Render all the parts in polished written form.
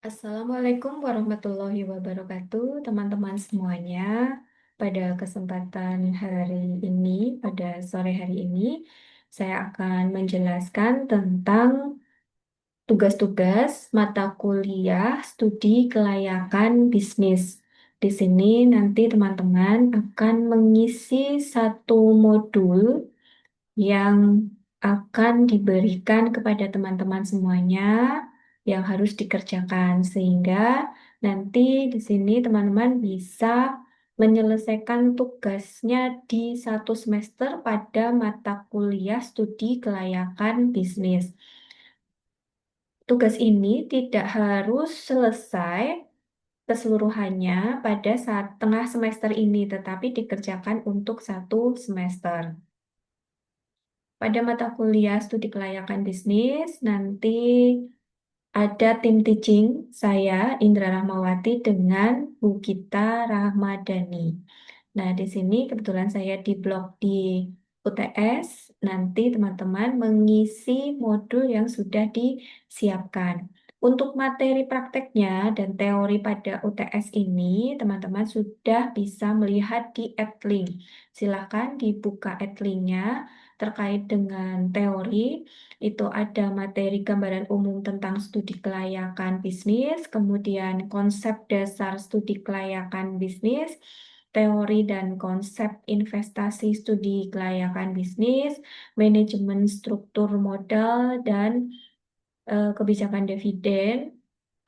Assalamualaikum warahmatullahi wabarakatuh, teman-teman semuanya. Pada kesempatan hari ini, pada sore hari ini, saya akan menjelaskan tentang tugas-tugas mata kuliah studi kelayakan bisnis. Di sini nanti teman-teman akan mengisi satu modul yang akan diberikan kepada teman-teman semuanya yang harus dikerjakan sehingga nanti di sini teman-teman bisa menyelesaikan tugasnya di satu semester pada mata kuliah studi kelayakan bisnis. Tugas ini tidak harus selesai keseluruhannya pada saat tengah semester ini, tetapi dikerjakan untuk satu semester. Pada mata kuliah studi kelayakan bisnis, nanti ada tim teaching saya, Indra Rahmawati, dengan Bu Gita Rahmadani. Nah, di sini kebetulan saya di blog di UTS. Nanti teman-teman mengisi modul yang sudah disiapkan. Untuk materi prakteknya dan teori pada UTS ini, teman-teman sudah bisa melihat di Edlink. Silahkan dibuka Edlinknya terkait dengan teori. Itu ada materi gambaran umum tentang studi kelayakan bisnis, kemudian konsep dasar studi kelayakan bisnis, teori dan konsep investasi studi kelayakan bisnis, manajemen struktur modal, dan kebijakan dividen.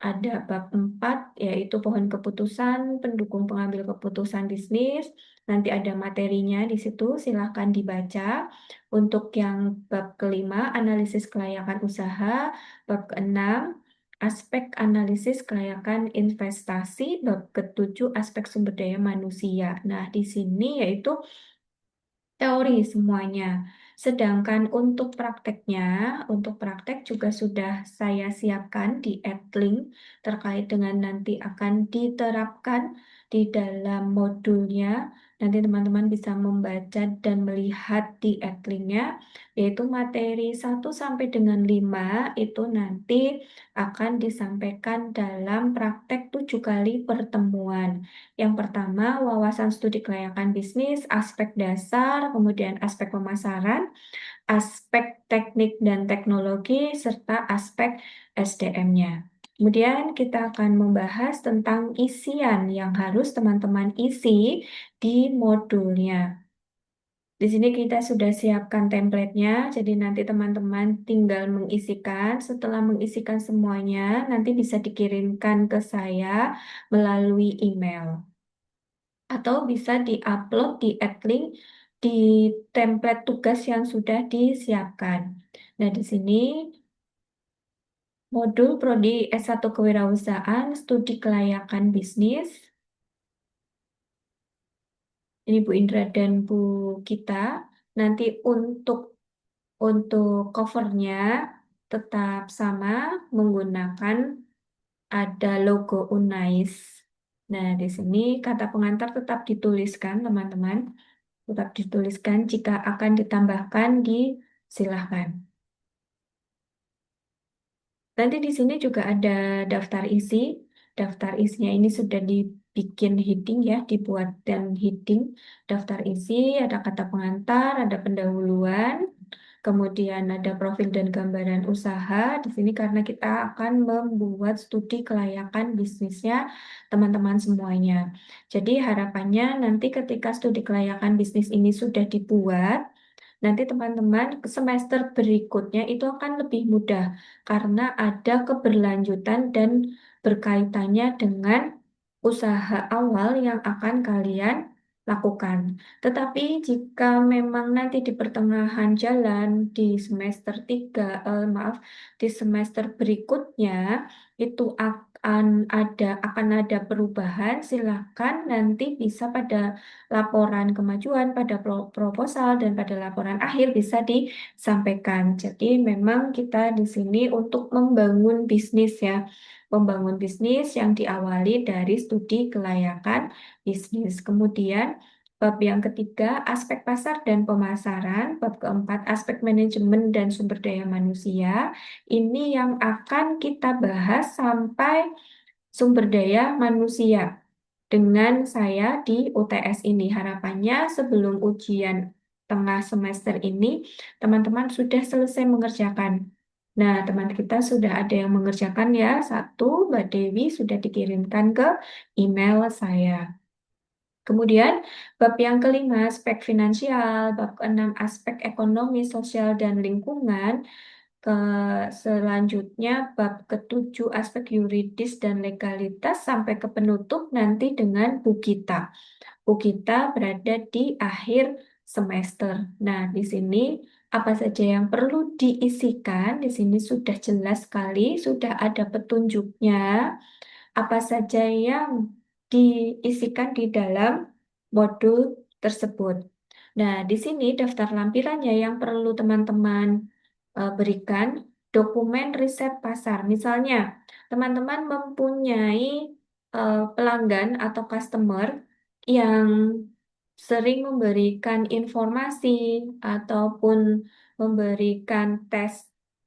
Ada bab 4 yaitu pohon keputusan, pendukung pengambil keputusan bisnis. Nanti ada materinya di situ, silahkan dibaca. Untuk yang bab kelima, analisis kelayakan usaha. Bab keenam, aspek analisis kelayakan investasi. Bab ketujuh, aspek sumber daya manusia. Nah, di sini yaitu teori semuanya. Sedangkan untuk praktek juga sudah saya siapkan di Edlink terkait dengan nanti akan diterapkan di dalam modulnya. Nanti teman-teman bisa membaca dan melihat di Edlinknya, yaitu materi 1 sampai dengan 5 itu nanti akan disampaikan dalam praktek 7 kali pertemuan. Yang pertama, wawasan studi kelayakan bisnis, aspek dasar, kemudian aspek pemasaran, aspek teknik dan teknologi, serta aspek SDM-nya. Kemudian kita akan membahas tentang isian yang harus teman-teman isi di modulnya. Di sini kita sudah siapkan template-nya, jadi nanti teman-teman tinggal mengisikan. Setelah mengisikan semuanya, nanti bisa dikirimkan ke saya melalui email atau bisa diupload di Adlink di template tugas yang sudah disiapkan. Nah, di sini modul Prodi S1 Kewirausahaan, Studi Kelayakan Bisnis. Ini Bu Indra dan Bu Gita. Nanti untuk covernya tetap sama menggunakan ada logo Unais. Nah, di sini kata pengantar tetap dituliskan, teman-teman. Tetap dituliskan jika akan ditambahkan silahkan. Nanti di sini juga ada daftar isi. Daftar isinya ini sudah dibikin heading ya, dibuat dan heading. Daftar isi, ada kata pengantar, ada pendahuluan, kemudian ada profil dan gambaran usaha. Di sini karena kita akan membuat studi kelayakan bisnisnya teman-teman semuanya. Jadi harapannya nanti ketika studi kelayakan bisnis ini sudah dibuat, nanti teman-teman ke semester berikutnya itu akan lebih mudah karena ada keberlanjutan dan berkaitannya dengan usaha awal yang akan kalian lakukan. Tetapi jika memang nanti di pertengahan jalan di semester 3, di semester berikutnya itu akan ada perubahan, silakan nanti bisa pada laporan kemajuan, pada proposal dan pada laporan akhir bisa disampaikan. Jadi memang kita di sini untuk membangun bisnis ya. Membangun bisnis yang diawali dari studi kelayakan bisnis. Kemudian Bab yang ketiga, aspek pasar dan pemasaran. Bab keempat, aspek manajemen dan sumber daya manusia. Ini yang akan kita bahas sampai sumber daya manusia dengan saya di UTS ini. Harapannya sebelum ujian tengah semester ini, teman-teman sudah selesai mengerjakan. Nah, teman kita sudah ada yang mengerjakan ya. Satu, Mbak Dewi sudah dikirimkan ke email saya. Kemudian, bab yang kelima, aspek finansial, bab keenam, aspek ekonomi, sosial, dan lingkungan. Ke selanjutnya, bab ketujuh, aspek yuridis dan legalitas, sampai ke penutup nanti dengan Bu Gita. Bu Gita berada di akhir semester. Nah, di sini apa saja yang perlu diisikan, di sini sudah jelas sekali, sudah ada petunjuknya apa saja yang diisikan di dalam modul tersebut. Nah, di sini daftar lampirannya yang perlu teman-teman berikan dokumen riset pasar. Misalnya, teman-teman mempunyai pelanggan atau customer yang sering memberikan informasi ataupun memberikan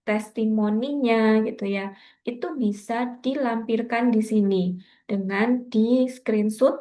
testimoninya gitu ya, itu bisa dilampirkan di sini dengan di screenshot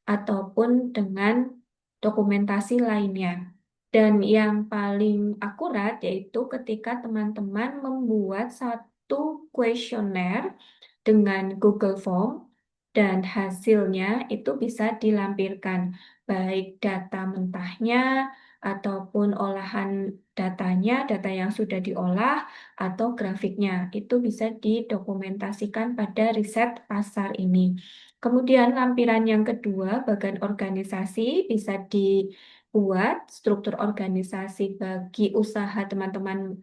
ataupun dengan dokumentasi lainnya. Dan yang paling akurat yaitu ketika teman-teman membuat satu kuesioner dengan Google Form dan hasilnya itu bisa dilampirkan, baik data mentahnya ataupun olahan datanya, data yang sudah diolah atau grafiknya. Itu bisa didokumentasikan pada riset pasar ini. Kemudian lampiran yang kedua, bagian organisasi bisa dibuat struktur organisasi bagi usaha teman-teman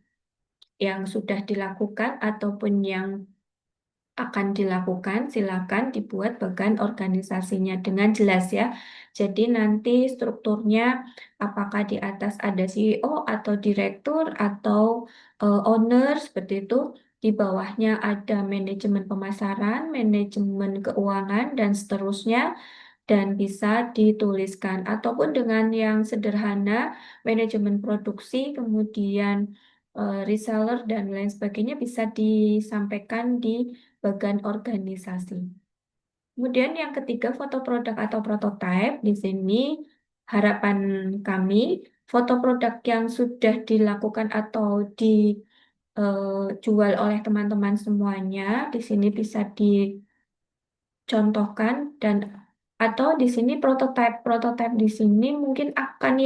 yang sudah dilakukan ataupun yang akan dilakukan, silakan dibuat bagan organisasinya dengan jelas ya. Jadi nanti strukturnya apakah di atas ada CEO atau direktur atau owner seperti itu. Di bawahnya ada manajemen pemasaran, manajemen keuangan, dan seterusnya. Dan bisa dituliskan ataupun dengan yang sederhana, manajemen produksi, kemudian reseller, dan lain sebagainya bisa disampaikan di bagian organisasi. Kemudian yang ketiga, foto produk atau prototype. Di sini harapan kami, foto produk yang sudah dilakukan atau dijual oleh teman-teman semuanya, di sini bisa dicontohkan dan atau di sini prototype di sini mungkin akan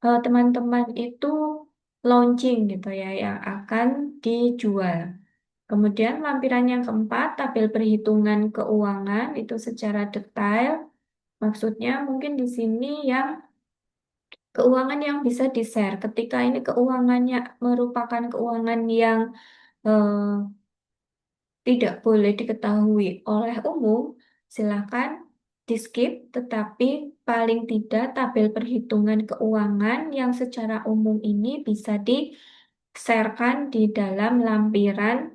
teman-teman itu launching gitu ya, yang akan dijual. Kemudian lampiran yang keempat, tabel perhitungan keuangan itu secara detail. Maksudnya mungkin di sini yang keuangan yang bisa di-share. Ketika ini keuangannya merupakan keuangan yang eh, tidak boleh diketahui oleh umum, silakan di-skip, tetapi paling tidak tabel perhitungan keuangan yang secara umum ini bisa di-sharekan di dalam lampiran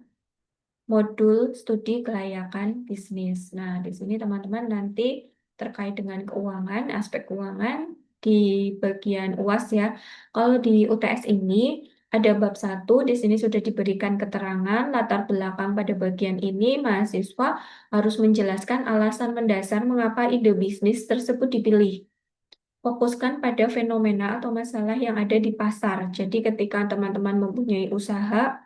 modul studi kelayakan bisnis. Nah, di sini teman-teman nanti terkait dengan keuangan, aspek keuangan di bagian UAS ya. Kalau di UTS ini ada bab 1, di sini sudah diberikan keterangan latar belakang pada bagian ini, mahasiswa harus menjelaskan alasan mendasar mengapa ide bisnis tersebut dipilih. Fokuskan pada fenomena atau masalah yang ada di pasar. Jadi ketika teman-teman mempunyai usaha,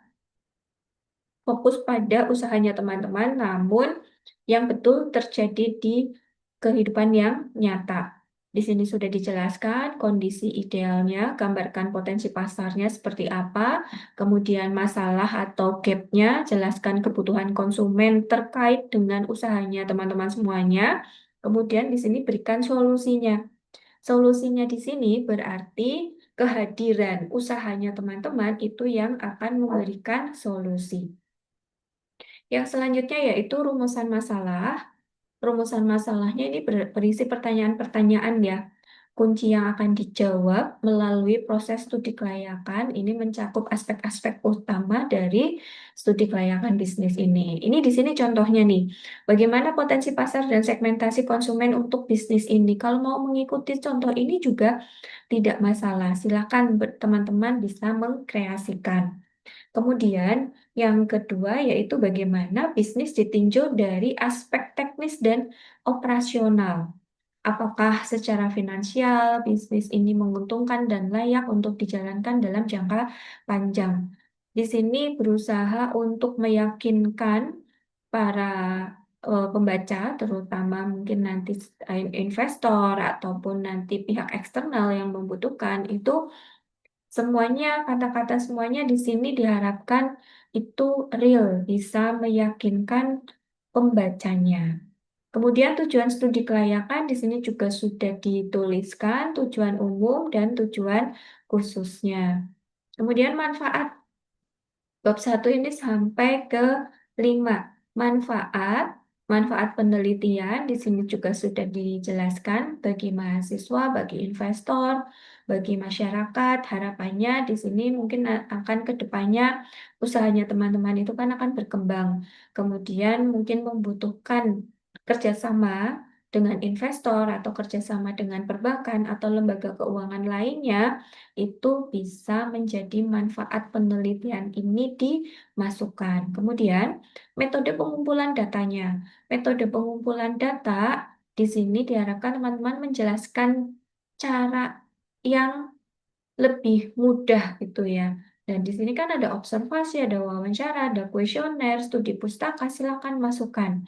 fokus pada usahanya teman-teman, namun yang betul terjadi di kehidupan yang nyata. Di sini sudah dijelaskan kondisi idealnya, gambarkan potensi pasarnya seperti apa, kemudian masalah atau gapnya, jelaskan kebutuhan konsumen terkait dengan usahanya teman-teman semuanya. Kemudian di sini berikan solusinya. Solusinya di sini berarti kehadiran usahanya teman-teman itu yang akan memberikan solusi. Yang selanjutnya yaitu rumusan masalah. Rumusan masalahnya ini berisi pertanyaan-pertanyaan ya. kunci yang akan dijawab melalui proses studi kelayakan ini mencakup aspek-aspek utama dari studi kelayakan bisnis ini. Ini di sini contohnya nih, bagaimana potensi pasar dan segmentasi konsumen untuk bisnis ini. Kalau mau mengikuti contoh ini juga tidak masalah, silakan teman-teman bisa mengkreasikan. Kemudian yang kedua yaitu bagaimana bisnis ditinjau dari aspek teknis dan operasional. Apakah secara finansial bisnis ini menguntungkan dan layak untuk dijalankan dalam jangka panjang? Di sini berusaha untuk meyakinkan para pembaca, terutama mungkin nanti investor ataupun nanti pihak eksternal yang membutuhkan itu semuanya, kata-kata semuanya di sini diharapkan itu real, bisa meyakinkan pembacanya. Kemudian tujuan studi kelayakan di sini juga sudah dituliskan tujuan umum dan tujuan khususnya. Kemudian manfaat bab 1 ini sampai ke 5. Manfaat, manfaat penelitian di sini juga sudah dijelaskan bagi mahasiswa, bagi investor, bagi masyarakat. Harapannya di sini mungkin akan ke depannya usahanya teman-teman itu kan akan berkembang. Kemudian mungkin membutuhkan kerjasama dengan investor atau kerjasama dengan perbankan atau lembaga keuangan lainnya itu bisa menjadi manfaat penelitian ini dimasukkan. Kemudian, metode pengumpulan datanya. Metode pengumpulan data di sini diharapkan teman-teman menjelaskan cara yang lebih mudah gitu ya. Dan di sini kan ada observasi, ada wawancara, ada kuesioner, studi pustaka, silakan masukkan.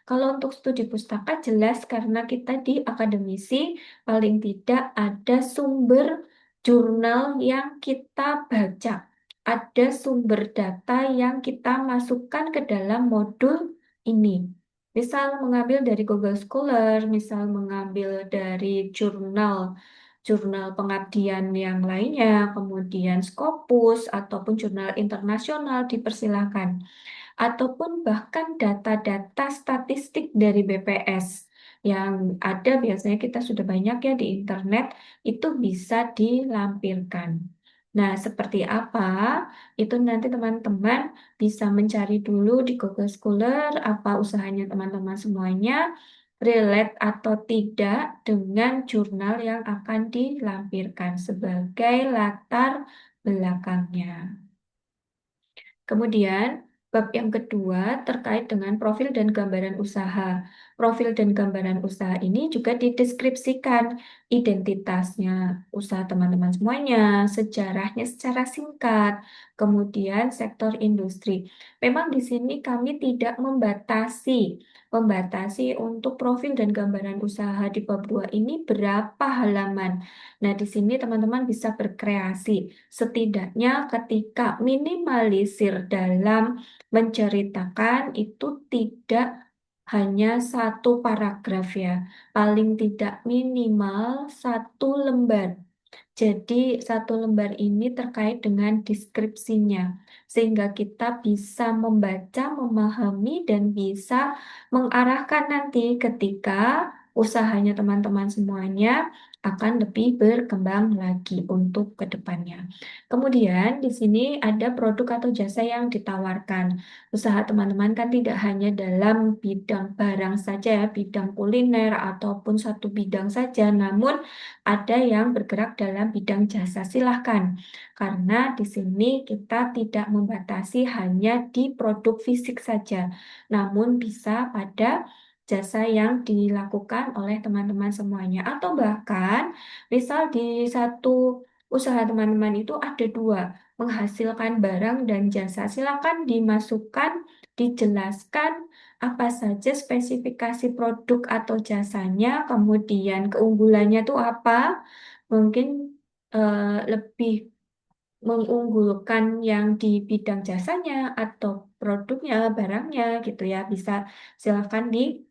Kalau untuk studi pustaka jelas karena kita di akademisi paling tidak ada sumber jurnal yang kita baca, ada sumber data yang kita masukkan ke dalam modul ini. Misal mengambil dari Google Scholar, misal mengambil dari jurnal pengabdian yang lainnya, kemudian Scopus ataupun jurnal internasional dipersilahkan ataupun bahkan data-data statistik dari BPS yang ada biasanya kita sudah banyak ya di internet itu bisa dilampirkan. Nah, seperti apa? Itu nanti teman-teman bisa mencari dulu di Google Scholar apa usahanya teman-teman semuanya relate atau tidak dengan jurnal yang akan dilampirkan sebagai latar belakangnya. Kemudian, bab yang kedua terkait dengan profil dan gambaran usaha. Profil dan gambaran usaha ini juga dideskripsikan identitasnya usaha teman-teman semuanya, sejarahnya secara singkat, kemudian sektor industri. Memang di sini kami tidak membatasi untuk profil dan gambaran usaha di bab 2 ini berapa halaman. Nah, di sini teman-teman bisa berkreasi. Setidaknya ketika minimalisir dalam menceritakan itu tidak hanya satu paragraf ya, paling tidak minimal satu lembar. Jadi satu lembar ini terkait dengan deskripsinya, sehingga kita bisa membaca, memahami, dan bisa mengarahkan nanti ketika usahanya teman-teman semuanya akan lebih berkembang lagi untuk ke depannya. Kemudian di sini ada produk atau jasa yang ditawarkan. Usaha teman-teman kan tidak hanya dalam bidang barang saja, ya, bidang kuliner ataupun satu bidang saja, namun ada yang bergerak dalam bidang jasa. Silahkan, karena di sini kita tidak membatasi hanya di produk fisik saja, namun bisa pada jasa yang dilakukan oleh teman-teman semuanya. Atau bahkan, misal di satu usaha teman-teman itu ada dua, menghasilkan barang dan jasa. Silakan dimasukkan, dijelaskan apa saja spesifikasi produk atau jasanya, kemudian keunggulannya itu apa, mungkin lebih mengunggulkan yang di bidang jasanya atau produknya, barangnya gitu ya, bisa silakan diceritakan.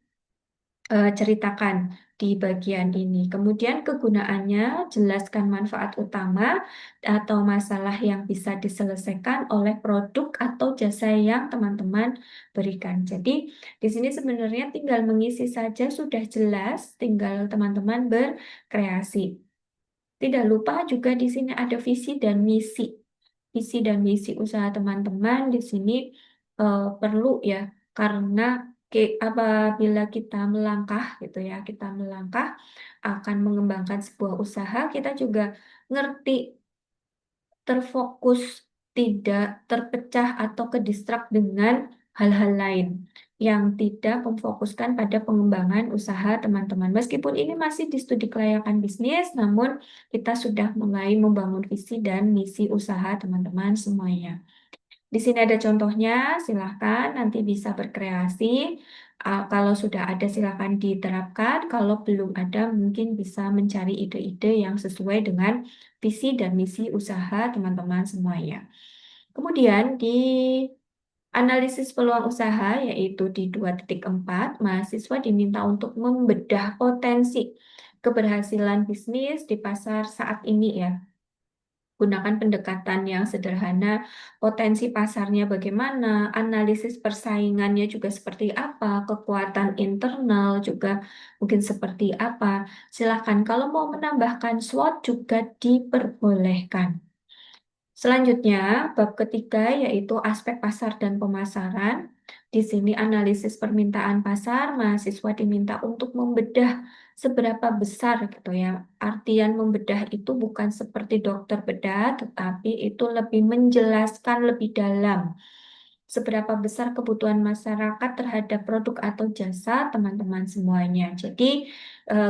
di bagian ini. Kemudian kegunaannya, jelaskan manfaat utama atau masalah yang bisa diselesaikan oleh produk atau jasa yang teman-teman berikan. Jadi, di sini sebenarnya tinggal mengisi saja sudah jelas, tinggal teman-teman berkreasi. Tidak lupa juga di sini ada visi dan misi. Visi dan misi usaha teman-teman di sini perlu ya, karena apabila kita melangkah gitu ya, kita melangkah akan mengembangkan sebuah usaha, kita juga ngerti, terfokus, tidak terpecah atau kedistrak dengan hal-hal lain yang tidak memfokuskan pada pengembangan usaha teman-teman. Meskipun ini masih di studi kelayakan bisnis, namun kita sudah mulai membangun visi dan misi usaha teman-teman semuanya. Di sini ada contohnya, silahkan nanti bisa berkreasi. Kalau sudah ada silahkan diterapkan, kalau belum ada mungkin bisa mencari ide-ide yang sesuai dengan visi dan misi usaha teman-teman semuanya. Kemudian di analisis peluang usaha yaitu di 2.4, mahasiswa diminta untuk membedah potensi keberhasilan bisnis di pasar saat ini ya. Gunakan pendekatan yang sederhana, potensi pasarnya bagaimana, analisis persaingannya juga seperti apa, kekuatan internal juga mungkin seperti apa. Silakan kalau mau menambahkan SWOT juga diperbolehkan. Selanjutnya, bab ketiga yaitu aspek pasar dan pemasaran. Di sini analisis permintaan pasar, mahasiswa diminta untuk membedah seberapa besar gitu ya. Artian membedah itu bukan seperti dokter bedah, tetapi itu lebih menjelaskan lebih dalam seberapa besar kebutuhan masyarakat terhadap produk atau jasa teman-teman semuanya. Jadi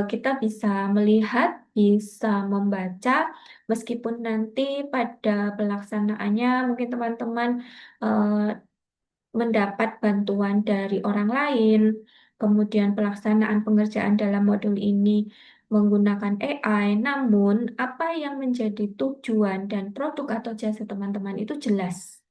kita bisa melihat, bisa membaca, meskipun nanti pada pelaksanaannya mungkin teman-teman eh, mendapat bantuan dari orang lain, kemudian pelaksanaan pengerjaan dalam modul ini menggunakan AI, namun apa yang menjadi tujuan dan produk atau jasa teman-teman itu jelas.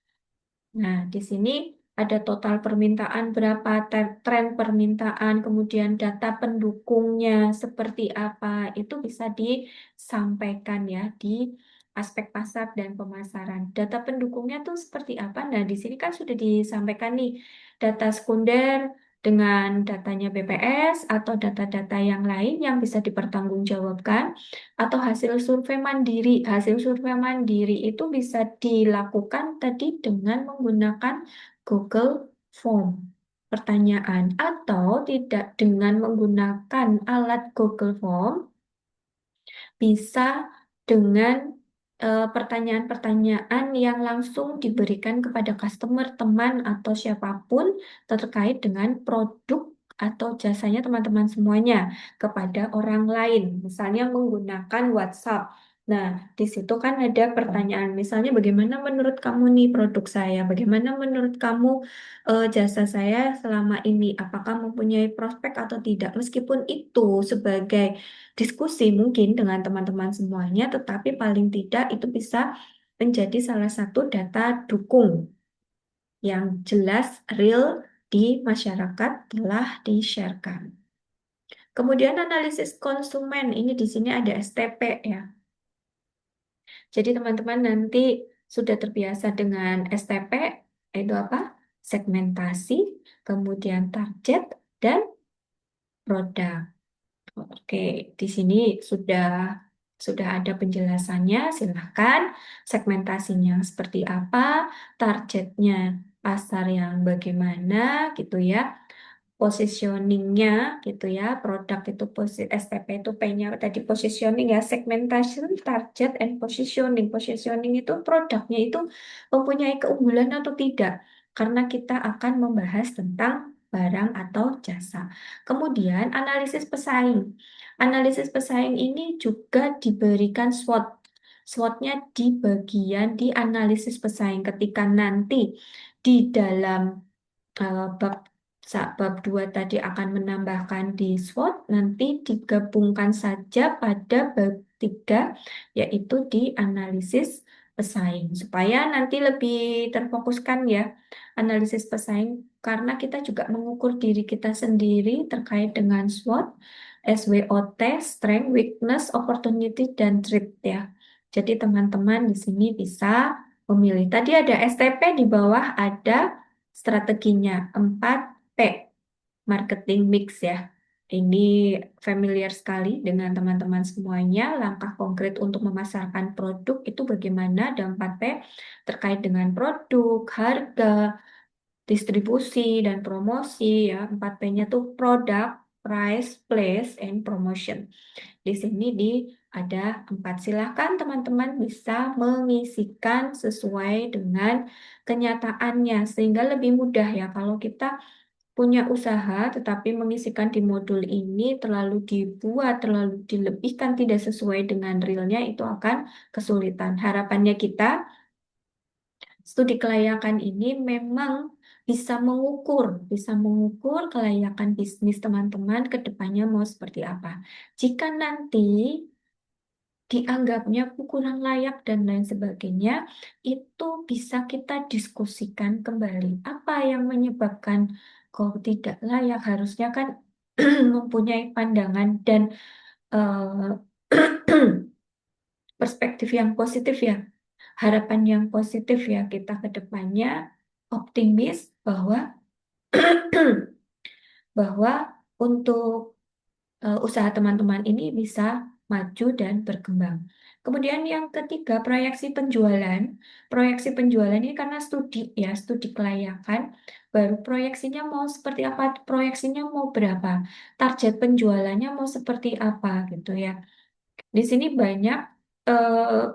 Nah, di sini ada total permintaan berapa, tren permintaan, kemudian data pendukungnya seperti apa, itu bisa disampaikan ya di aspek pasar dan pemasaran. Data pendukungnya tuh seperti apa? Nah, di sini kan sudah disampaikan nih, data sekunder dengan datanya BPS atau data-data yang lain yang bisa dipertanggungjawabkan atau hasil survei mandiri. Hasil survei mandiri itu bisa dilakukan tadi dengan menggunakan Google Form pertanyaan atau tidak dengan menggunakan alat Google Form, bisa dengan pertanyaan-pertanyaan yang langsung diberikan kepada customer, teman, atau siapapun terkait dengan produk atau jasanya teman-teman semuanya kepada orang lain. Misalnya menggunakan WhatsApp. Nah, di situ kan ada pertanyaan, misalnya bagaimana menurut kamu nih produk saya, bagaimana menurut kamu jasa saya selama ini, apakah mempunyai prospek atau tidak. Meskipun itu sebagai diskusi mungkin dengan teman-teman semuanya, tetapi paling tidak itu bisa menjadi salah satu data dukung yang jelas, real di masyarakat telah di-sharekan. Kemudian analisis konsumen, ini di sini ada STP ya. Jadi teman-teman nanti sudah terbiasa dengan STP, itu apa? Segmentasi, kemudian target, dan produk. Oke, di sini sudah ada penjelasannya. Silahkan segmentasinya seperti apa, targetnya pasar yang bagaimana gitu ya, positioningnya gitu ya, produk itu STP itu P-nya tadi positioning ya, segmentation, target, and positioning. Positioning itu produknya itu mempunyai keunggulan atau tidak, karena kita akan membahas tentang barang atau jasa. Kemudian analisis pesaing. Analisis pesaing ini juga diberikan SWOT. SWOT-nya di bagian di analisis pesaing ketika nanti di dalam bab bab 2 tadi akan menambahkan di SWOT, nanti digabungkan saja pada bab 3 yaitu di analisis pesaing supaya nanti lebih terfokuskan ya analisis pesaing, karena kita juga mengukur diri kita sendiri terkait dengan SWOT, SWOT, Strength, Weakness, Opportunity, dan Threat ya. Jadi teman-teman di sini bisa memilih. Tadi ada STP, di bawah ada strateginya 4P, marketing mix ya. Ini familiar sekali dengan teman-teman semuanya. Langkah konkret untuk memasarkan produk itu bagaimana, ada 4P terkait dengan produk, harga, distribusi, dan promosi ya. 4P-nya tuh product, price, place, and promotion. Di sini ada 4. Silahkan teman-teman bisa mengisikan sesuai dengan kenyataannya sehingga lebih mudah ya. Kalau kita punya usaha tetapi mengisikan di modul ini terlalu dibuat, terlalu dilebihkan, tidak sesuai dengan realnya, itu akan kesulitan. Harapannya kita studi kelayakan ini memang bisa mengukur kelayakan bisnis teman-teman ke depannya mau seperti apa. Jika nanti dianggapnya kurang layak dan lain sebagainya, itu bisa kita diskusikan kembali. Apa yang menyebabkan kok tidak layak? Harusnya kan mempunyai pandangan dan perspektif yang positif ya, harapan yang positif ya, kita ke depannya optimis bahwa bahwa untuk usaha teman-teman ini bisa maju dan berkembang. Kemudian yang ketiga, proyeksi penjualan. Proyeksi penjualan ini karena studi ya, studi kelayakan, baru proyeksinya mau seperti apa, proyeksinya mau berapa, target penjualannya mau seperti apa gitu ya. Di sini banyak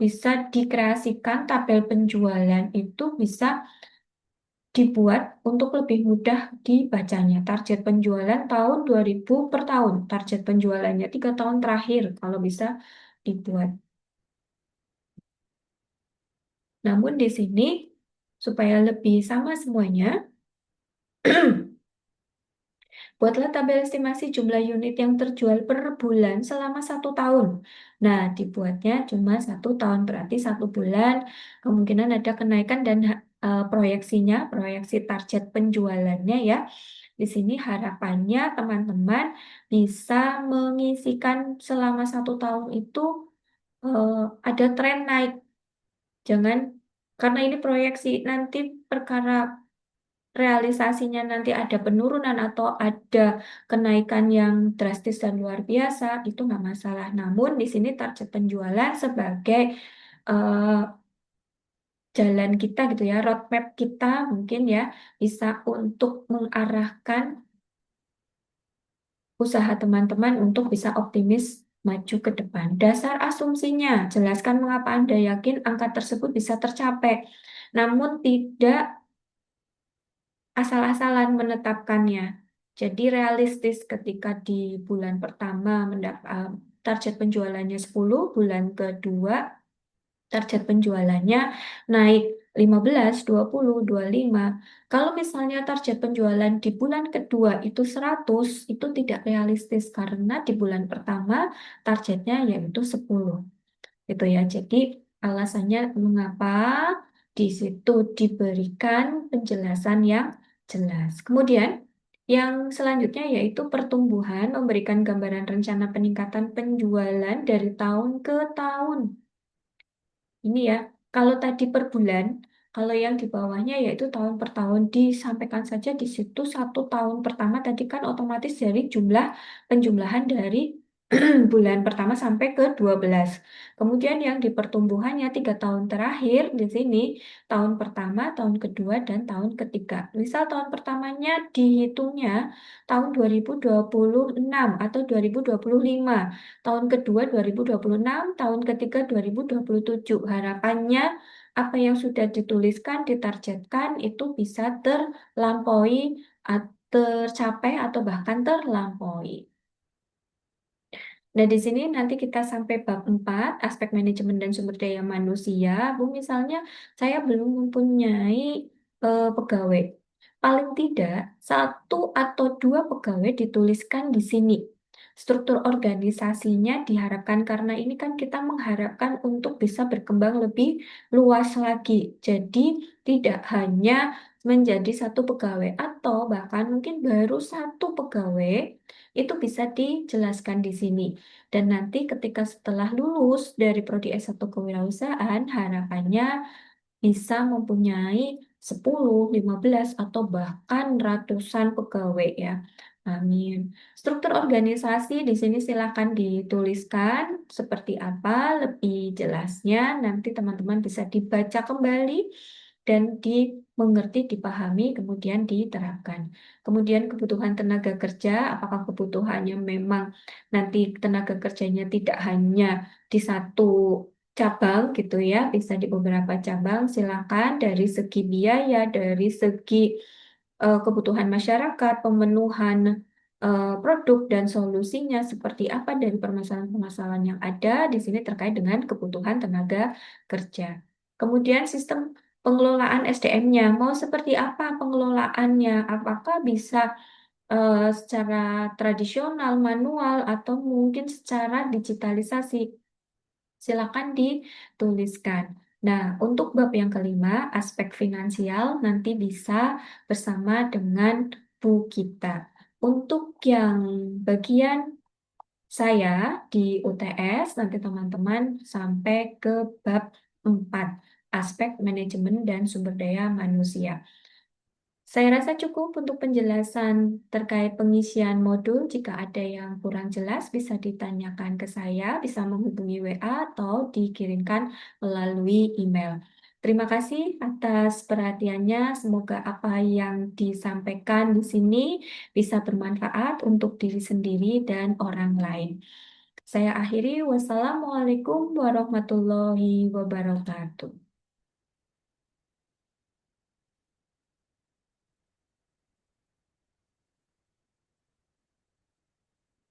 bisa dikreasikan tabel penjualan, itu bisa dibuat untuk lebih mudah dibacanya. Target penjualan tahun 2000 per tahun. Target penjualannya 3 tahun terakhir kalau bisa dibuat. Namun di sini supaya lebih sama semuanya, buatlah tabel estimasi jumlah unit yang terjual per bulan selama 1 tahun. Nah, dibuatnya cuma 1 tahun, berarti 1 bulan. Kemungkinan ada kenaikan dan proyeksinya, proyeksi target penjualannya ya. Di sini harapannya teman-teman bisa mengisikan selama 1 tahun itu eh, ada tren naik. Jangan, karena ini proyeksi, nanti perkara realisasinya nanti ada penurunan atau ada kenaikan yang drastis dan luar biasa, itu nggak masalah. Namun di sini target penjualan sebagai eh, jalan kita gitu ya, roadmap kita mungkin ya, bisa untuk mengarahkan usaha teman-teman untuk bisa optimis maju ke depan. Dasar asumsinya, jelaskan mengapa Anda yakin angka tersebut bisa tercapai, namun tidak asal-asalan menetapkannya. Jadi realistis ketika di bulan pertama target penjualannya 10, bulan kedua target penjualannya naik 15, 20, 25. Kalau misalnya target penjualan di bulan kedua itu 100, itu tidak realistis karena di bulan pertama targetnya yaitu 10. Gitu ya. Jadi alasannya mengapa di situ diberikan penjelasan yang jelas. Kemudian yang selanjutnya yaitu pertumbuhan, memberikan gambaran rencana peningkatan penjualan dari tahun ke tahun. Ini ya, kalau tadi per bulan, kalau yang di bawahnya yaitu tahun per tahun, disampaikan saja di situ 1 tahun pertama tadi kan otomatis dari jumlah penjumlahan dari bulan pertama sampai ke 12. Kemudian yang di pertumbuhannya 3 tahun terakhir di sini, tahun pertama, tahun kedua, dan tahun ketiga. Misal tahun pertamanya dihitungnya tahun 2026 atau 2025. Tahun kedua 2026, tahun ketiga 2027. Harapannya apa yang sudah dituliskan, ditargetkan itu bisa terlampaui, tercapai atau bahkan terlampaui. Nah, di sini nanti kita sampai bab 4, aspek manajemen dan sumber daya manusia. Bu, misalnya saya belum mempunyai pegawai. Paling tidak, 1 atau 2 pegawai dituliskan di sini. Struktur organisasinya diharapkan, karena ini kan kita mengharapkan untuk bisa berkembang lebih luas lagi. Jadi, tidak hanya menjadi satu pegawai atau bahkan mungkin baru satu pegawai, itu bisa dijelaskan di sini. Dan nanti ketika setelah lulus dari prodi S1 kewirausahaan, harapannya bisa mempunyai 10, 15, atau bahkan ratusan pegawai ya. Amin. Struktur organisasi di sini silakan dituliskan seperti apa lebih jelasnya. Nanti teman-teman bisa dibaca kembali dan dimengerti, dipahami, kemudian diterapkan. Kemudian kebutuhan tenaga kerja, apakah kebutuhannya memang nanti tenaga kerjanya tidak hanya di satu cabang gitu ya, bisa di beberapa cabang. Silakan dari segi biaya, dari segi kebutuhan masyarakat, pemenuhan produk dan solusinya seperti apa dari permasalahan-permasalahan yang ada di sini terkait dengan kebutuhan tenaga kerja. Kemudian sistem pengelolaan SDM-nya, mau seperti apa pengelolaannya? Apakah bisa secara tradisional, manual, atau mungkin secara digitalisasi? Silakan dituliskan. Nah, untuk bab yang kelima, aspek finansial nanti bisa bersama dengan Bu Gita. Untuk yang bagian saya di UTS, nanti teman-teman sampai ke bab 4, aspek manajemen dan sumber daya manusia. Saya rasa cukup untuk penjelasan terkait pengisian modul. Jika ada yang kurang jelas, bisa ditanyakan ke saya, bisa menghubungi WA atau dikirimkan melalui email. Terima kasih atas perhatiannya. Semoga apa yang disampaikan di sini bisa bermanfaat untuk diri sendiri dan orang lain. Saya akhiri. Wassalamualaikum warahmatullahi wabarakatuh.